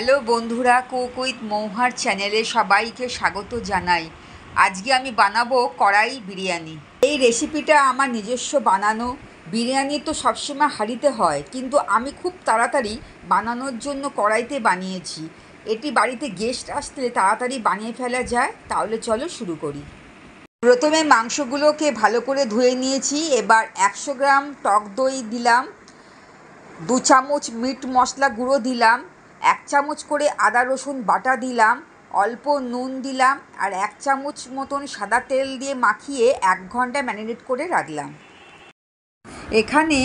Hello বন্ধুরা, cook with মৌহার চ্যানেলে সবাইকে স্বাগত জানাই। আজকে আমি বানাবো কড়াই বিরিয়ানি। এই রেসিপিটা আমার নিজস্ব বানানো। বিরিয়ানি তো সবসময় হাঁড়িতে হয়, কিন্তু আমি খুব তাড়াতাড়ি বানানোর জন্য কড়াইতে বানিয়েছি। এটি বাড়িতে গেস্ট আসলে তাড়াতাড়ি বানিয়ে ফেলা যায়। তাহলে চলো শুরু করি। প্রথমে মাংসগুলোকে ভালো করে ধুয়ে নিয়েছি। এবার 100 গ্রাম টক দই দিলাম, 2 চামচ মিট মশলা গুঁড়ো দিলাম, 1 চামচ করে আদা রসুন বাটা দিলাম, অল্প নুন দিলাম আর 1 চামচ মতন সাদা তেল দিয়ে মাখিয়ে 1 ঘন্টা ম্যারিনেট করে রাখলাম। এখানে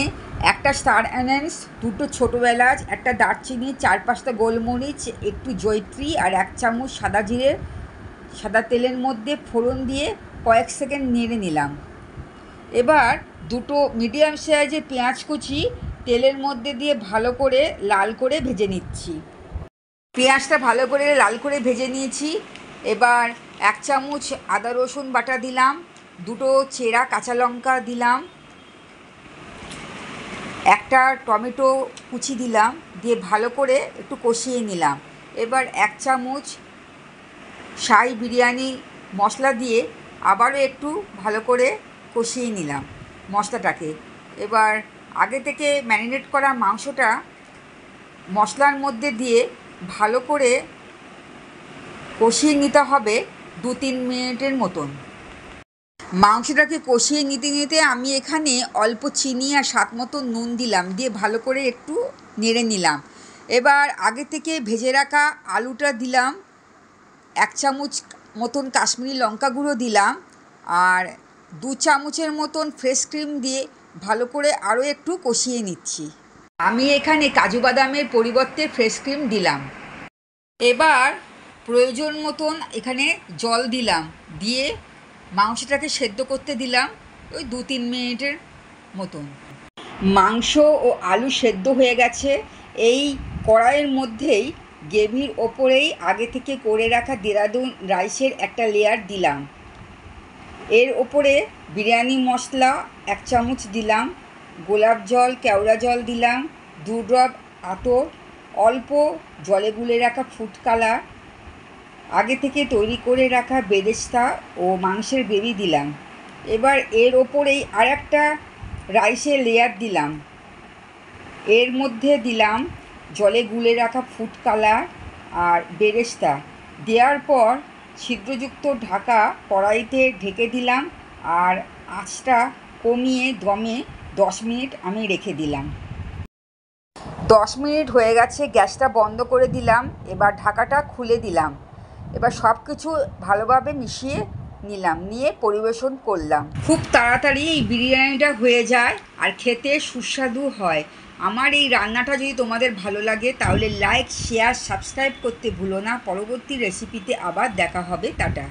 একটা স্টার অ্যানান্স, 2টো ছোটো এলাচ, একটা দারচিনি, 4-5টা গোলমরিচ, একটু জয়িত্রী আর 1 চামচ সাদা জিরে সাদা তেলের মধ্যে ফোড়ন দিয়ে কয়েক সেকেন্ড নেড়ে নিলাম। এবার 2টো মিডিয়াম সাইজের পেঁয়াজ কুচি তেলের মধ্যে দিয়ে ভালো করে লাল করে ভেজে নিচ্ছি। পেঁয়াজটা ভালো করে লাল করে ভেজে নিয়েছি। এবার 1 চামচ আদা রসুন বাটা দিলাম, 2টো চেরা কাঁচা লঙ্কা দিলাম, একটা টমেটো কুচি দিলাম, দিয়ে ভালো করে একটু কষিয়ে নিলাম। এবার 1 চামচ শাহি বিরিয়ানি মশলা দিয়ে আবারও একটু ভালো করে কষিয়ে নিলাম মশলাটাকে। এবার আগে থেকে ম্যারিনেট করা মাংসটা মশলার মধ্যে দিয়ে ভালো করে কষিয়ে নিতে হবে 2-3 মিনিটের মতন। মাংসটাকে কষিয়ে নিতে নিতে আমি এখানে অল্প চিনি আর স্বাদ মতো নুন দিলাম, দিয়ে ভালো করে একটু নেড়ে নিলাম। এবার আগে থেকে ভেজে রাখা আলুটা দিলাম, 1 চামচ মতন কাশ্মীরি লঙ্কা গুঁড়ো দিলাম আর 2 চামচের মতন ফ্রেশ ক্রিম দিয়ে ভালো করে আরও একটু কষিয়ে নিচ্ছি। আমি এখানে কাজু বাদামের পরিবর্তে ফ্রেশ ক্রিম দিলাম। এবার প্রয়োজন মতন এখানে জল দিলাম, দিয়ে মাংসটাকে সেদ্ধ করতে দিলাম ওই 2-3 মিনিটের মতন। মাংস ও আলু সেদ্ধ হয়ে গেছে। এই কড়াইয়ের মধ্যেই গ্রেভির ওপরেই আগে থেকে করে রাখা দেরাদুন রাইসের একটা লেয়ার দিলাম। এর ওপরে বিরিয়ানি মশলা 1 চামচ দিলাম, গোলাপ জল কেওড়া জল দিলাম, 2 ড্রপ আতর, অল্প জলে গুলে রাখা ফুড কালার, আগে থেকে তৈরি করে রাখা বেরেস্তা ও মাংসের গ্রেভি দিলাম। এবার এর ওপরেই আর একটা রাইসের লেয়ার দিলাম। এর মধ্যে দিলাম জলে গুলে রাখা ফুড কালার আর বেরেস্তা। দেওয়ার পর ছিদ্রযুক্ত ঢাকা কড়াইতে ঢেকে দিলাম আর আঁচটা কমিয়ে দমে 10 মিনিট আমি রেখে দিলাম। 10 মিনিট হয়ে গেছে, গ্যাসটা বন্ধ করে দিলাম। এবার ঢাকাটা খুলে দিলাম। এবার সব কিছু ভালোভাবে মিশিয়ে নিলাম, নিয়ে পরিবেশন করলাম। খুব তাড়াতাড়ি এই বিরিয়ানিটা হয়ে যায় আর খেতে সুস্বাদু হয়। আমার এই রান্নাটা যদি তোমাদের ভালো লাগে তাহলে লাইক, শেয়ার, সাবস্ক্রাইব করতে ভুলো না। পরবর্তী রেসিপিতে আবার দেখা হবে। টাটা।